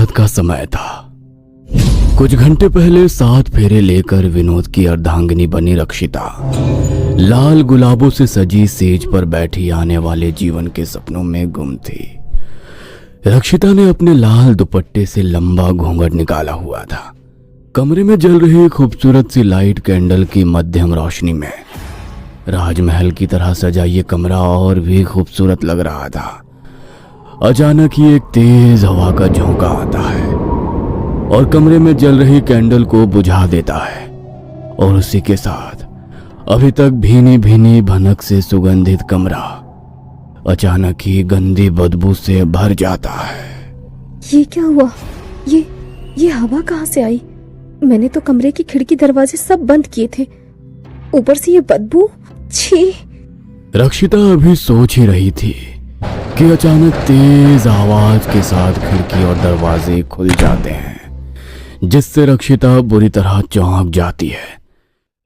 रात का समय था। कुछ घंटे पहले 7 फेरे लेकर विनोद की अर्धांगिनी बनी रक्षिता लाल गुलाबों से सजी सेज पर बैठी आने वाले जीवन के सपनों में गुम थी। रक्षिता ने अपने लाल दुपट्टे से लंबा घूंघट निकाला हुआ था। कमरे में जल रही खूबसूरत सी लाइट कैंडल की मध्यम रोशनी में राजमहल की तरह सजा ये कमरा और भी खूबसूरत लग रहा था। अचानक ही एक तेज हवा का झोंका आता है और कमरे में जल रही कैंडल को बुझा देता है और उसी के साथ अभी तक भीनी भीनी भनक से सुगंधित कमरा अचानक ही गंदी बदबू से भर जाता है। ये क्या हुआ? ये हवा कहाँ से आई? मैंने तो कमरे की खिड़की दरवाजे सब बंद किए थे, ऊपर से ये बदबू। छी! रक्षिता अभी सोच ही रही थी कि अचानक तेज आवाज के साथ खिड़की और दरवाजे खुल जाते हैं, जिससे रक्षिता बुरी तरह चौंक जाती है।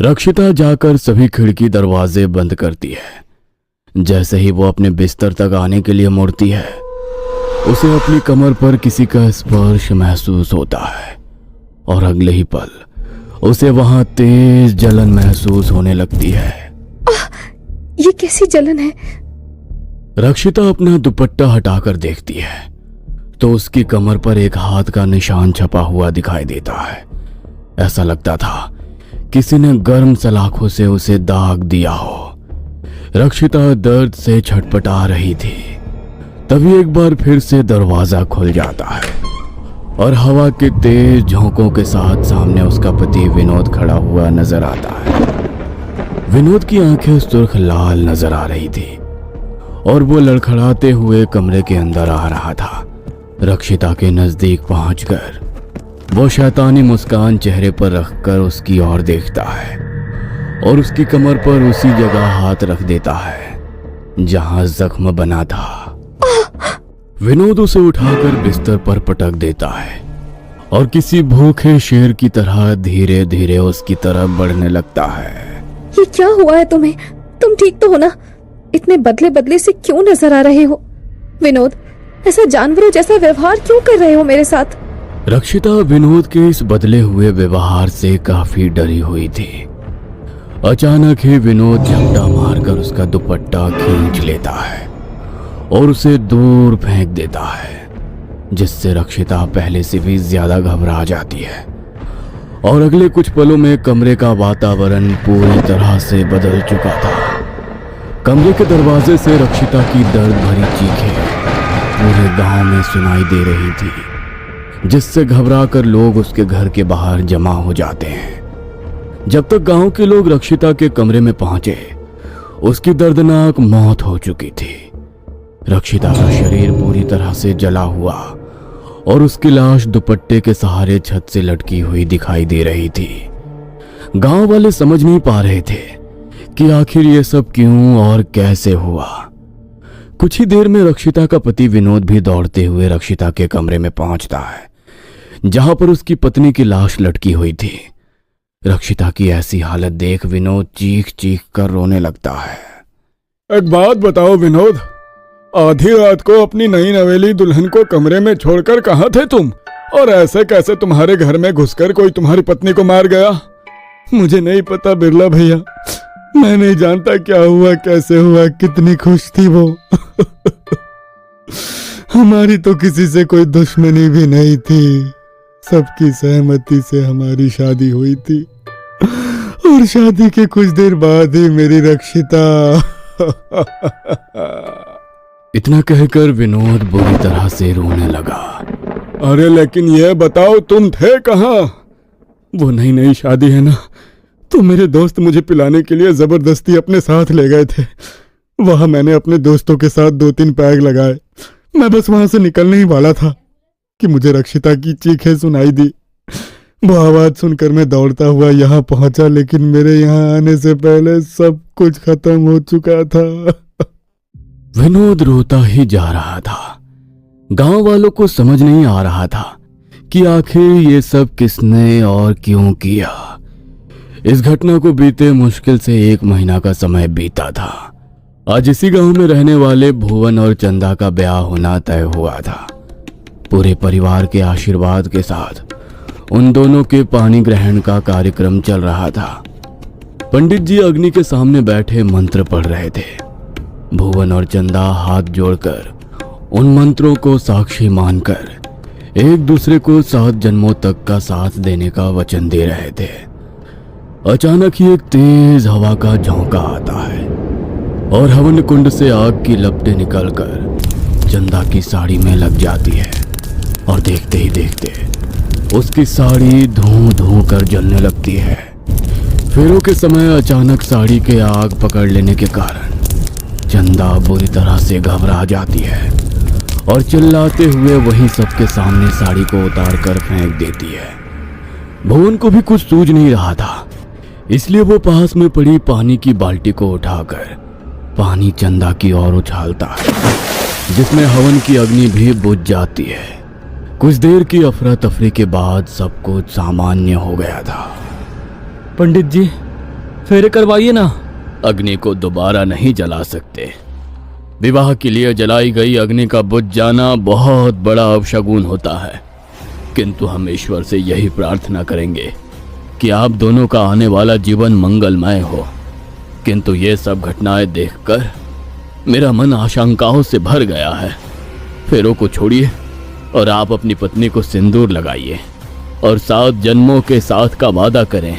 रक्षिता जाकर सभी खिड़की दरवाजे बंद करती है। जैसे ही वो अपने बिस्तर तक आने के लिए मुड़ती है, उसे अपनी कमर पर किसी का स्पर्श महसूस होता है और अगले ही पल उसे वहां तेज जलन महसूस होने लगती है। ये कैसी जलन है? रक्षिता अपना दुपट्टा हटाकर देखती है तो उसकी कमर पर एक हाथ का निशान छपा हुआ दिखाई देता है। ऐसा लगता था किसी ने गर्म सलाखों से उसे दाग दिया हो। रक्षिता दर्द से छटपटा रही थी। तभी एक बार फिर से दरवाजा खुल जाता है और हवा के तेज झोंकों के साथ सामने उसका पति विनोद खड़ा हुआ नजर आता है। विनोद की आंखें सुर्ख लाल नजर आ रही थी और वो लड़खड़ाते हुए कमरे के अंदर आ रहा था। रक्षिता के नजदीक पहुंचकर वो शैतानी मुस्कान चेहरे पर रखकर उसकी ओर देखता है और उसकी कमर पर उसी जगह हाथ रख देता है जहां जख्म बना था। विनोद उसे उठाकर बिस्तर पर पटक देता है और किसी भूखे शेर की तरह धीरे धीरे उसकी तरफ बढ़ने लगता है। ये क्या हुआ है तुम्हें? तुम ठीक तो हो ना? इतने बदले बदले से क्यों नजर आ रहे हो? विनोद, ऐसा जानवरों जैसा व्यवहार क्यों कर रहे हो मेरे साथ? रक्षिता विनोद के इस बदले हुए व्यवहार से काफी डरी हुई थी। अचानक ही विनोद झपटा मारकर उसका दुपट्टा खींच लेता है और उसे दूर फेंक देता है, जिससे रक्षिता पहले से भी ज्यादा घबरा जाती है और अगले कुछ पलों में कमरे का वातावरण पूरी तरह से बदल चुका था। कमरे के दरवाजे से रक्षिता की दर्द भरी चीखें पूरे गांव में सुनाई दे रही थी, जिससे घबराकर लोग उसके घर के बाहर जमा हो जाते हैं। जब तक गांव के लोग रक्षिता के कमरे में पहुंचे, उसकी दर्दनाक मौत हो चुकी थी। रक्षिता का शरीर पूरी तरह से जला हुआ और उसकी लाश दुपट्टे के सहारे छत से लटकी हुई दिखाई दे रही थी। गांव वाले समझ नहीं पा रहे थे कि आखिर ये सब क्यों और कैसे हुआ। कुछ ही देर में रक्षिता का पति विनोद भी दौड़ते हुए रक्षिता के कमरे में पहुंचता है, जहां पर उसकी पत्नी की लाश लटकी हुई थी। रक्षिता की ऐसी हालत देख विनोद चीख चीख कर रोने लगता है। एक बात बताओ विनोद, आधी रात को अपनी नई नवेली दुल्हन को कमरे में छोड़कर कहाँ थे तुम? और ऐसे कैसे तुम्हारे घर में घुसकर कोई तुम्हारी पत्नी को मार गया? मुझे नहीं पता बिरला भैया, मैं नहीं जानता क्या हुआ, कैसे हुआ, कितनी खुश थी वो। हमारी तो किसी से कोई दुश्मनी भी नहीं थी, सबकी सहमति से हमारी शादी हुई थी और शादी के कुछ देर बाद ही मेरी रक्षिता। इतना कहकर विनोद बुरी तरह से रोने लगा। अरे लेकिन ये बताओ तुम थे कहाँ? वो नई नई शादी है ना, तो मेरे दोस्त मुझे पिलाने के लिए जबरदस्ती अपने साथ ले गए थे। वहां मैंने अपने दोस्तों के साथ 2-3 पैग लगाए। मैं बस वहां से निकलने ही वाला था कि मुझे रक्षिता की चीखें सुनाई दी। वो आवाज सुनकर मैं दौड़ता हुआ यहाँ पहुंचा, लेकिन मेरे यहाँ आने से पहले सब कुछ खत्म हो चुका था। विनोद रोता ही जा रहा था। गांव वालों को समझ नहीं आ रहा था कि आखिर ये सब किसने और क्यों किया। इस घटना को बीते मुश्किल से 1 महीना का समय बीता था। आज इसी गांव में रहने वाले भुवन और चंदा का ब्याह होना तय हुआ था। पूरे परिवार के आशीर्वाद के साथ उन दोनों के पानी ग्रहण का कार्यक्रम चल रहा था। पंडित जी अग्नि के सामने बैठे मंत्र पढ़ रहे थे। भुवन और चंदा हाथ जोड़कर उन मंत्रों को साक्षी मानकर एक दूसरे को 7 जन्मों तक का साथ देने का वचन दे रहे थे। अचानक ही एक तेज हवा का झोंका आता है और हवन कुंड से आग की लपटें निकलकर चंदा की साड़ी में लग जाती है और देखते ही देखते उसकी साड़ी धूं धूं कर जलने लगती है। फेरों के समय अचानक साड़ी के आग पकड़ लेने के कारण चंदा बुरी तरह से घबरा जाती है और चिल्लाते हुए वहीं सबके सामने साड़ी को उतार कर फेंक देती है। भुवन को भी कुछ सूझ नहीं रहा था, इसलिए वो पास में पड़ी पानी की बाल्टी को उठाकर पानी चंदा की ओर उछालता है, जिसमें हवन की अग्नि भी बुझ जाती है। कुछ देर की अफरा तफरी के बाद सब कुछ सामान्य हो गया था। पंडित जी, फेरे करवाइए ना। अग्नि को दोबारा नहीं जला सकते। विवाह के लिए जलाई गई अग्नि का बुझ जाना बहुत बड़ा अपशगुन होता है, किंतु हम ईश्वर से यही प्रार्थना करेंगे कि आप दोनों का आने वाला जीवन मंगलमय हो। किंतु ये सब घटनाएं देखकर मेरा मन आशंकाओं से भर गया है। फेरों को छोड़िए और आप अपनी पत्नी को सिंदूर लगाइए और 7 जन्मों के साथ का वादा करें।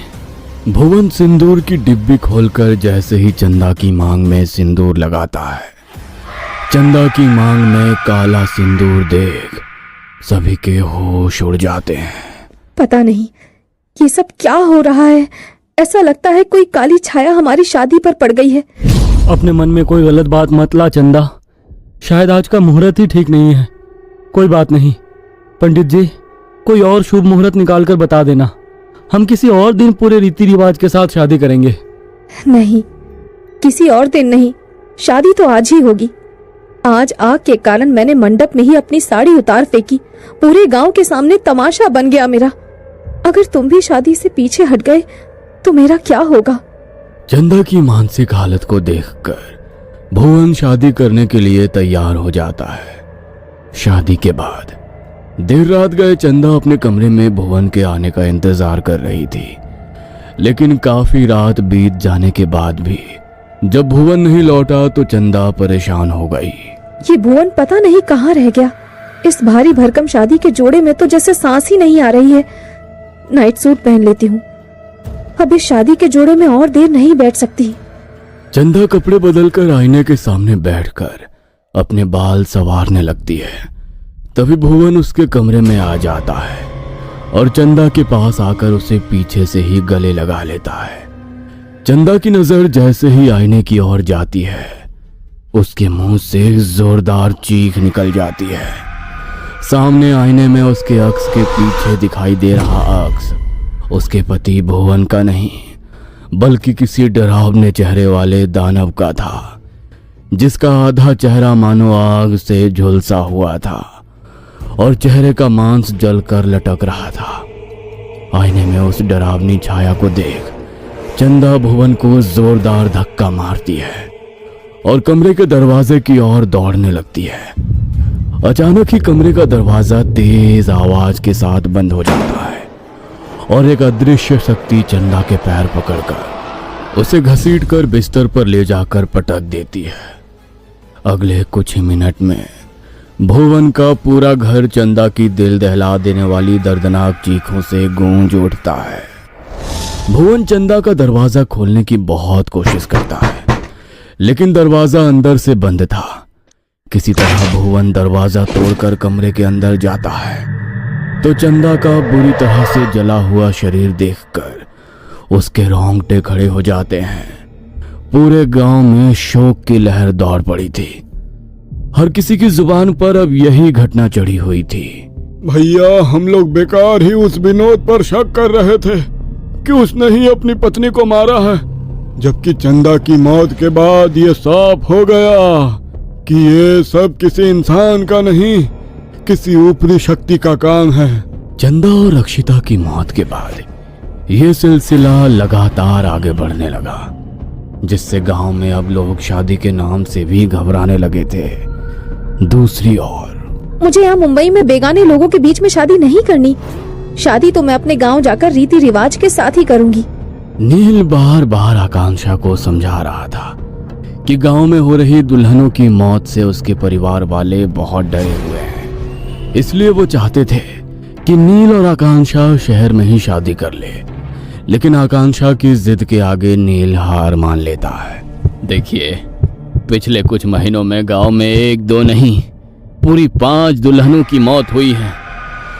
भुवन सिंदूर की डिब्बी खोलकर जैसे ही चंदा की मांग में सिंदूर लगाता है, चंदा की मांग में काला सिंदूर देख सभी के होश उड़ जाते हैं। पता नहीं ये सब क्या हो रहा है। ऐसा लगता है कोई काली छाया हमारी शादी पर पड़ गई है। अपने मन में कोई गलत बात मत ला चंदा, शायद आज का मुहूर्त ही ठीक नहीं है। कोई बात नहीं पंडित जी, कोई और शुभ मुहूर्त निकाल कर बता देना, हम किसी और दिन पूरे रीति रिवाज के साथ शादी करेंगे। नहीं, किसी और दिन नहीं, शादी तो आज ही होगी। आज आग के कारण मैंने मंडप में ही अपनी साड़ी उतार फेंकी, पूरे गांव के सामने तमाशा बन गया मेरा। अगर तुम भी शादी से पीछे हट गए तो मेरा क्या होगा? चंदा की मानसिक हालत को देखकर भुवन शादी करने के लिए तैयार हो जाता है। शादी के बाद देर रात गए चंदा अपने कमरे में भुवन के आने का इंतजार कर रही थी, लेकिन काफी रात बीत जाने के बाद भी जब भुवन नहीं लौटा तो चंदा परेशान हो गई। ये भुवन पता नहीं कहाँ रह गया। इस भारी भरकम शादी के जोड़े में तो जैसे सांस ही नहीं आ रही है। नाइट सूट पहन लेती हूँ, अब इस शादी के जोड़े में और देर नहीं बैठ सकती। चंदा कपड़े बदलकर आईने के सामने बैठकर अपने बाल संवारने लगती है। तभी भुवन उसके कमरे में आ जाता है और चंदा के पास आकर उसे पीछे से ही गले लगा लेता है। चंदा की नजर जैसे ही आईने की ओर जाती है, उसके मुंह से जोरदार चीख निकल जाती है। सामने आईने में उसके अक्स के पीछे दिखाई दे रहा अक्स उसके पति भुवन का नहीं, बल्कि किसी डरावने चेहरे वाले दानव का था, जिसका आधा चेहरा मानो आग से झुलसा हुआ था और चेहरे का मांस जलकर लटक रहा था। आईने में उस डरावनी छाया को देख चंदा भुवन को जोरदार धक्का मारती है और कमरे के दरवाजे की ओर दौड़ने लगती है। अचानक ही कमरे का दरवाजा तेज आवाज के साथ बंद हो जाता है और एक अदृश्य शक्ति चंदा के पैर पकड़कर उसे घसीटकर बिस्तर पर ले जाकर पटक देती है। अगले कुछ ही मिनट में भुवन का पूरा घर चंदा की दिल दहला देने वाली दर्दनाक चीखों से गूंज उठता है। भुवन चंदा का दरवाजा खोलने की बहुत कोशिश करता है, लेकिन दरवाजा अंदर से बंद था। किसी तरह भुवन दरवाजा तोड़कर कमरे के अंदर जाता है तो चंदा का बुरी तरह से जला हुआ शरीर देखकर उसके रोंगटे खड़े हो जाते हैं। पूरे गांव में शोक की लहर दौड़ पड़ी थी। हर किसी की जुबान पर अब यही घटना चढ़ी हुई थी। भैया, हम लोग बेकार ही उस विनोद पर शक कर रहे थे कि उसने ही अपनी पत्नी को मारा है, जबकि चंदा की मौत के बाद ये साफ हो गया कि ये सब किसी इंसान का नहीं, किसी ऊपरी शक्ति का काम है। चंदा और अक्षिता की मौत के बाद ये सिलसिला लगातार आगे बढ़ने लगा, जिससे गांव में अब लोग शादी के नाम से भी घबराने लगे थे। दूसरी ओर मुझे यहाँ मुंबई में बेगाने लोगों के बीच में शादी नहीं करनी। शादी तो मैं अपने गांव जाकर रीति रिवाज के साथ ही करूंगी। नील बार बार आकांक्षा को समझा रहा था कि गांव में हो रही दुल्हनों की मौत से उसके परिवार वाले बहुत डरे हुए हैं। इसलिए वो चाहते थे कि नील और आकांक्षा शहर में ही शादी कर ले, लेकिन आकांक्षा की जिद के आगे नील हार मान लेता है। देखिए, पिछले कुछ महीनों में गांव में 1-2 नहीं, पूरी 5 दुल्हनों की मौत हुई है।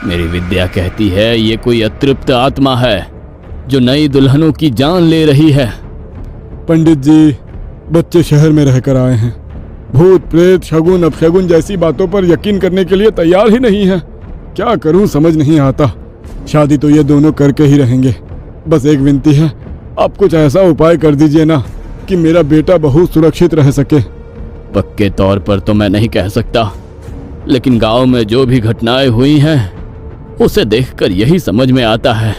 मेरी विद्या कहती है ये कोई अतृप्त आत्मा है जो नई दुल्हनों की जान ले रही है। पंडित जी, बच्चे शहर में रहकर आए हैं। भूत प्रेत शगुन अपशगुन जैसी बातों पर यकीन करने के लिए तैयार ही नहीं है। क्या करूं समझ नहीं आता। शादी तो ये दोनों करके ही रहेंगे। बस एक विनती है, आप कुछ ऐसा उपाय कर दीजिए ना कि मेरा बेटा बहुत सुरक्षित रह सके। पक्के तौर पर तो मैं नहीं कह सकता, लेकिन गांव में जो भी घटनाएं हुई हैं उसे देखकर यही समझ में आता है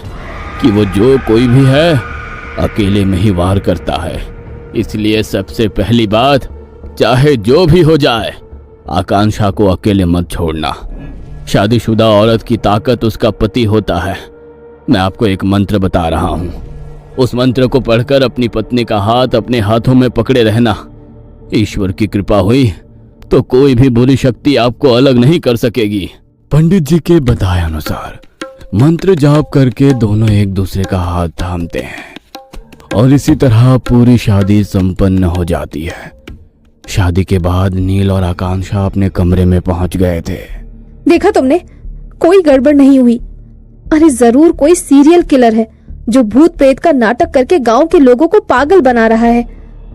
कि वो जो कोई भी है अकेले में ही वार करता है। इसलिए सबसे पहली बात, चाहे जो भी हो जाए, आकांक्षा को अकेले मत छोड़ना। शादीशुदा औरत की ताकत उसका पति होता है। मैं आपको एक मंत्र बता रहा हूँ, उस मंत्र को पढ़कर अपनी पत्नी का हाथ अपने हाथों में पकड़े रहना। ईश्वर की कृपा हुई तो कोई भी बुरी शक्ति आपको अलग नहीं कर सकेगी। पंडित जी के बताए अनुसार मंत्र जाप करके दोनों एक दूसरे का हाथ थामते हैं और इसी तरह पूरी शादी संपन्न हो जाती है। शादी के बाद नील और आकांक्षा अपने कमरे में पहुंच गए थे। देखा तुमने, कोई गड़बड़ नहीं हुई। अरे जरूर कोई सीरियल किलर है जो भूत प्रेत का नाटक करके गांव के लोगों को पागल बना रहा है।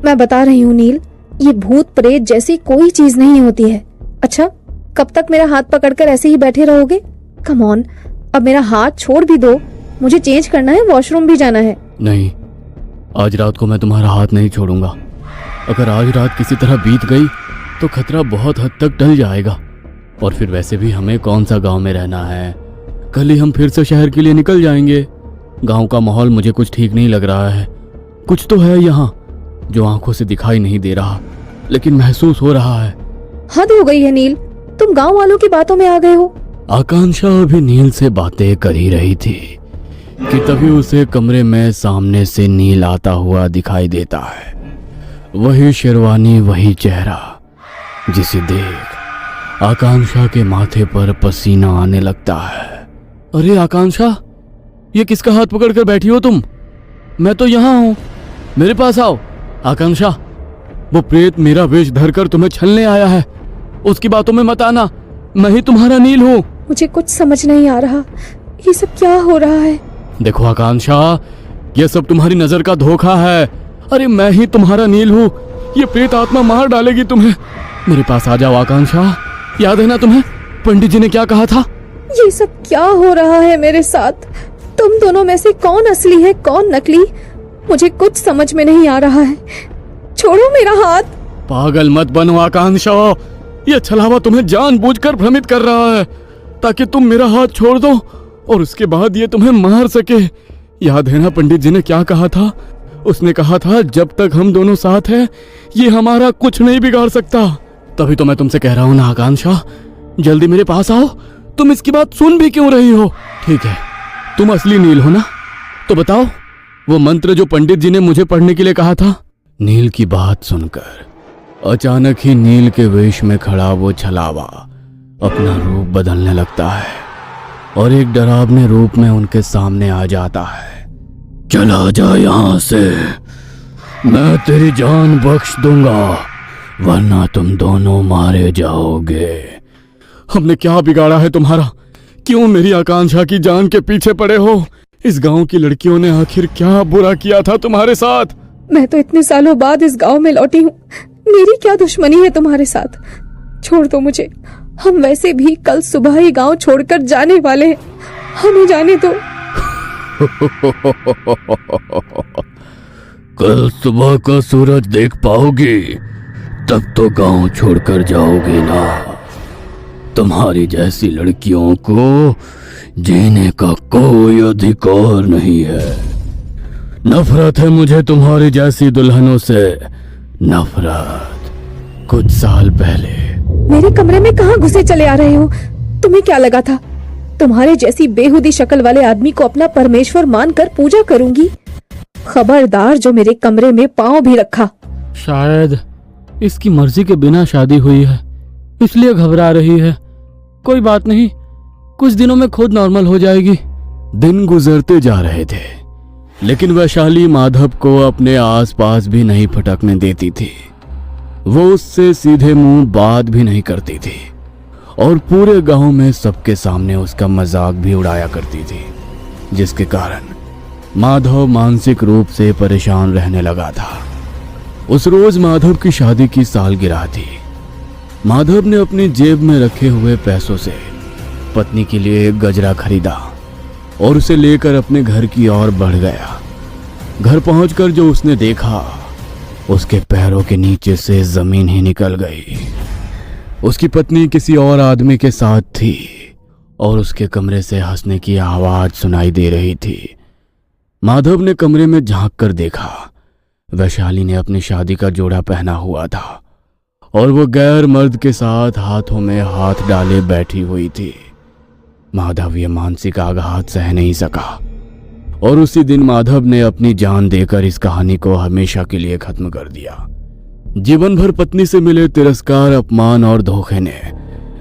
मैं बता रही हूँ नील, ये भूत प्रेत जैसी कोई चीज नहीं होती है। अच्छा, कब तक मेरा हाथ पकड़कर ऐसे ही बैठे रहोगे? कम ऑन, अब मेरा हाथ छोड़ भी दो, मुझे चेंज करना है, वॉशरूम भी जाना है। नहीं, आज रात को मैं तुम्हारा हाथ नहीं छोड़ूंगा। अगर आज रात किसी तरह बीत गई तो खतरा बहुत हद तक टल जाएगा। और फिर वैसे भी हमें कौन सा गांव में रहना है, कल ही हम फिर से शहर के लिए निकल जाएंगे। गांव का माहौल मुझे कुछ ठीक नहीं लग रहा है। कुछ तो है यहाँ जो आंखों से दिखाई नहीं दे रहा, लेकिन महसूस हो रहा है। हद हो गई है नील, तुम गांव वालों की बातों में आ गए हो। आकांक्षा अभी नील से बातें कर ही रही थी कि तभी उसे कमरे में सामने से नील आता हुआ दिखाई देता है। वही शेरवानी, वही चेहरा, जिसे देख आकांक्षा के माथे पर पसीना आने लगता है। अरे आकांक्षा, ये किसका हाथ पकड़कर बैठी हो तुम? मैं तो यहाँ हूँ, मेरे पास आओ। आकांक्षा, वो प्रेत मेरा वेश धरकर तुम्हें छलने आया है। उसकी बातों में मत आना, मैं ही तुम्हारा नील हूँ। मुझे कुछ समझ नहीं आ रहा, ये सब क्या हो रहा है? देखो आकांक्षा, ये सब तुम्हारी नजर का धोखा है। अरे मैं ही तुम्हारा नील हूँ, ये प्रेत आत्मा मार डालेगी तुम्हें। मेरे पास आ जाओ आकांक्षा, याद है ना तुम्हें पंडित जी ने क्या कहा था? ये सब क्या हो रहा है मेरे साथ? तुम दोनों में से कौन असली है, कौन नकली? मुझे कुछ समझ में नहीं आ रहा है। छोड़ो मेरा हाथ। पागल मत बनो आकांक्षा, ये छलावा तुम्हें जानबूझकर भ्रमित कर रहा है ताकि तुम मेरा हाथ छोड़ दो और उसके बाद ये तुम्हें मार सके। याद है ना पंडित जी ने क्या कहा था? उसने कहा था जब तक हम दोनों साथ हैं ये हमारा कुछ नहीं बिगाड़ सकता। तभी तो मैं तुमसे कह रहा हूं ना आकांक्षा, जल्दी मेरे पास आओ। तुम इसकी बात सुन भी क्यों रही हो? ठीक है, तुम असली नील हो ना, तो बताओ वो मंत्र जो पंडित जी ने मुझे पढ़ने के लिए कहा था। नील की बात सुनकर अचानक ही नील के वेश में खड़ा वो छलावा अपना रूप बदलने लगता है और एक डरावने रूप में उनके सामने आ जाता है। चला जा यहाँ से, मैं तेरी जान बख्श दूंगा, वरना तुम दोनों मारे जाओगे। हमने क्या बिगाड़ा है तुम्हारा? क्यों मेरी आकांक्षा की जान के पीछे पड़े हो? इस गांव की लड़कियों ने आखिर क्या बुरा किया था तुम्हारे साथ? मैं तो इतने सालों बाद इस गांव में लौटी हूँ, मेरी क्या दुश्मनी है तुम्हारे साथ? छोड़ दो मुझे, हम वैसे भी कल सुबह ही गांव छोड़कर जाने वाले हैं, हमें जाने दो। कल सुबह का सूरज देख पाओगी तब तो गांव छोड़कर जाओगे ना। तुम्हारी जैसी लड़कियों को जीने का कोई अधिकार नहीं है। नफरत है मुझे तुम्हारी जैसी दुल्हनों से, नफरत। कुछ साल पहले मेरे कमरे में कहाँ घुसे चले आ रहे हो? तुम्हें क्या लगा था तुम्हारे जैसी बेहुदी शक्ल वाले आदमी को अपना परमेश्वर मानकर पूजा करूंगी? खबरदार जो मेरे कमरे में पांव भी रखा। शायद इसकी मर्जी के बिना शादी हुई है, इसलिए घबरा रही है। कोई बात नहीं, कुछ दिनों में खुद नॉर्मल हो जाएगी। दिन गुजरते जा रहे थे, लेकिन वैशाली माधव को अपने आसपास भी नहीं फटकने देती थी। वो उससे सीधे मुंह बात भी नहीं करती थी और पूरे गांव में सबके सामने उसका मजाक भी उड़ाया करती थी, जिसके कारण माधव मानसिक रूप से परेशान रहने लगा था। उस रोज माधव की शादी की सालगिरह थी। माधव ने अपनी जेब में रखे हुए पैसों से पत्नी के लिए एक गजरा खरीदा और उसे लेकर अपने घर की ओर बढ़ गया। घर पहुंचकर जो उसने देखा, उसके पैरों के नीचे से जमीन ही निकल गई। उसकी पत्नी किसी और आदमी के साथ थी और उसके कमरे से हंसने की आवाज सुनाई दे रही थी। माधव ने कमरे में झांक कर देखा। वैशाली ने अपनी शादी का जोड़ा पहना हुआ था और वो गैर मर्द के साथ हाथों में हाथ डाले बैठी हुई थी। माधव ये मानसिक आघात सह नहीं सका और उसी दिन माधव ने अपनी जान देकर इस कहानी को हमेशा के लिए खत्म कर दिया। जीवन भर पत्नी से मिले तिरस्कार, अपमान और धोखे ने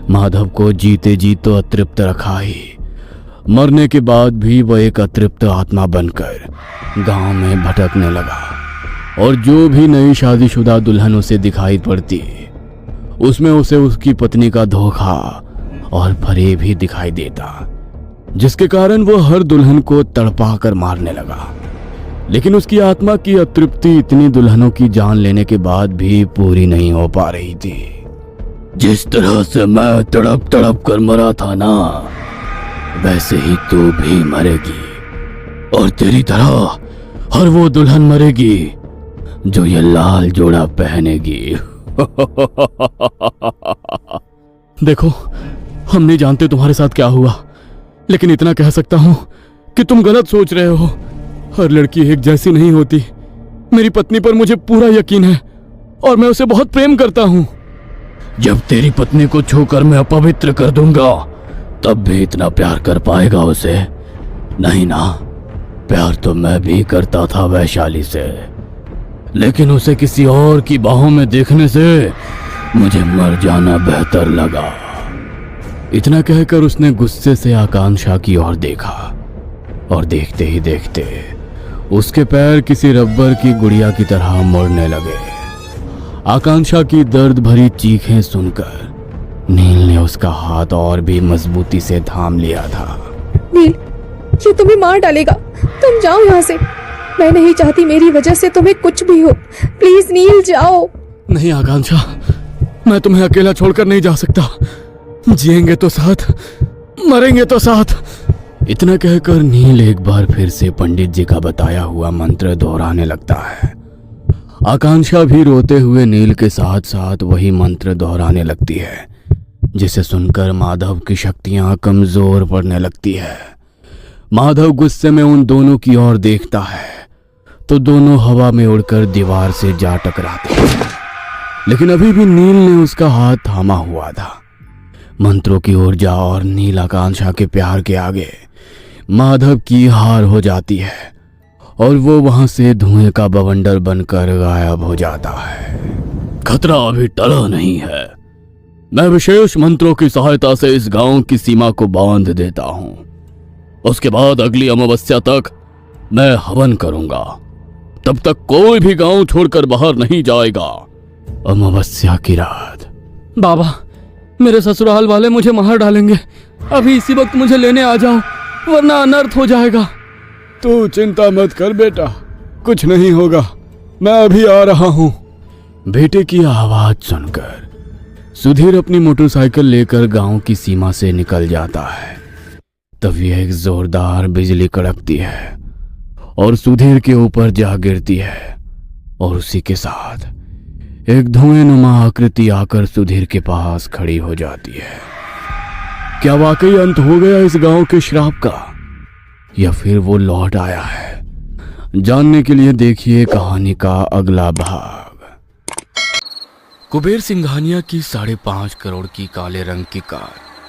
माधव को जीते जी तो अतृप्त रखा ही, मरने के बाद भी वह एक अतृप्त आत्मा बनकर गांव में भटकने लगा और जो भी नई शादीशुदा दुल्हन उसे दिखाई पड़ती, उसमें उसे उसकी पत्नी का धोखा और फरेब ही दिखाई देता, जिसके कारण वो हर दुल्हन को तड़पा कर मारने लगा। लेकिन उसकी आत्मा की अतृप्ति इतनी दुल्हनों की जान लेने के बाद भी पूरी नहीं हो पा रही थी। जिस तरह से मैं तड़प तड़प कर मरा था ना, वैसे ही तू भी मरेगी और तेरी तरह हर वो दुल्हन मरेगी जो ये लाल जोड़ा पहनेगी। देखो, हम नहीं जानते तुम्हारे साथ क्या हुआ, लेकिन इतना कह सकता हूं कि तुम गलत सोच रहे हो। हर लड़की एक जैसी नहीं होती। मेरी पत्नी पर मुझे पूरा यकीन है और मैं उसे बहुत प्रेम करता हूं। जब तेरी पत्नी को छूकर मैं अपवित्र कर दूंगा, तब भी इतना प्यार कर पाएगा उसे? नहीं ना। प्यार तो मैं भी करता था वैशाली से, लेकिन उसे किसी और की बाहों में देखने से मुझे मर जाना बेहतर लगा। इतना कहकर उसने गुस्से से आकांक्षा की ओर देखा और देखते ही देखते उसके पैर किसी रबर की गुड़िया की तरह मुड़ने लगे। आकांक्षा की दर्द भरी चीखें सुनकर नील ने उसका हाथ और भी मजबूती से थाम लिया था। नील, ये तुम्हें मार डालेगा। तुम जाओ यहाँ से। मैं नहीं चाहती मेरी वजह से तुम्हें कुछ भी हो। प्लीज नील, जाओ। नहीं आकांक्षा, मैं तुम्हें अकेला छोड़कर नहीं जा सकता। जिएंगे तो साथ, मरेंगे तो साथ। इतना कहकर नील एक बार फिर से पंडित जी का बताया हुआ मंत्र दोहराने लगता है। आकांक्षा भी रोते हुए नील के साथ साथ वही मंत्र दोहराने लगती है, जिसे सुनकर माधव की शक्तियां कमजोर पड़ने लगती है। माधव गुस्से में उन दोनों की ओर देखता है तो दोनों हवा में उड़कर दीवार से जा टकराते हैं, लेकिन अभी भी नील ने उसका हाथ थामा हुआ था। मंत्रों की ऊर्जा और नील आकांक्षा के प्यार के आगे माधव की हार हो जाती है और वो वहां से धुएं का बवंडर बनकर गायब हो जाता है। खतरा अभी टला नहीं है। मैं विशेष मंत्रों की सहायता से इस गांव की सीमा को बांध देता हूं। उसके बाद अगली अमावस्या तक मैं हवन करूंगा। तब तक कोई भी गांव छोड़कर बाहर नहीं जाएगा। अमावस्या की रात। बाबा, मेरे ससुराल वाले मुझे मार डालेंगे। अभी इसी वक्त मुझे लेने आ जाओ, वरना अनर्थ हो जाएगा। तू चिंता मत कर बेटा, कुछ नहीं होगा। मैं अभी आ रहा हूँ। बेटे की आवाज सुनकर सुधीर अपनी मोटरसाइकिल लेकर गांव की सीमा से निकल जाता है। तभी एक जोरदार बिजली कड़कती है और सुधीर के ऊपर जा गिरती है और उसी के साथ एक धुएंनुमा आकृति आकर सुधीर के पास खड़ी हो जाती है। क्या वाकई अंत हो गया इस गांव के श्राप का, या फिर वो लौट आया है? जानने के लिए देखिए कहानी का अगला भाग। कुबेर सिंघानिया की 5.5 करोड़ की काले रंग की कार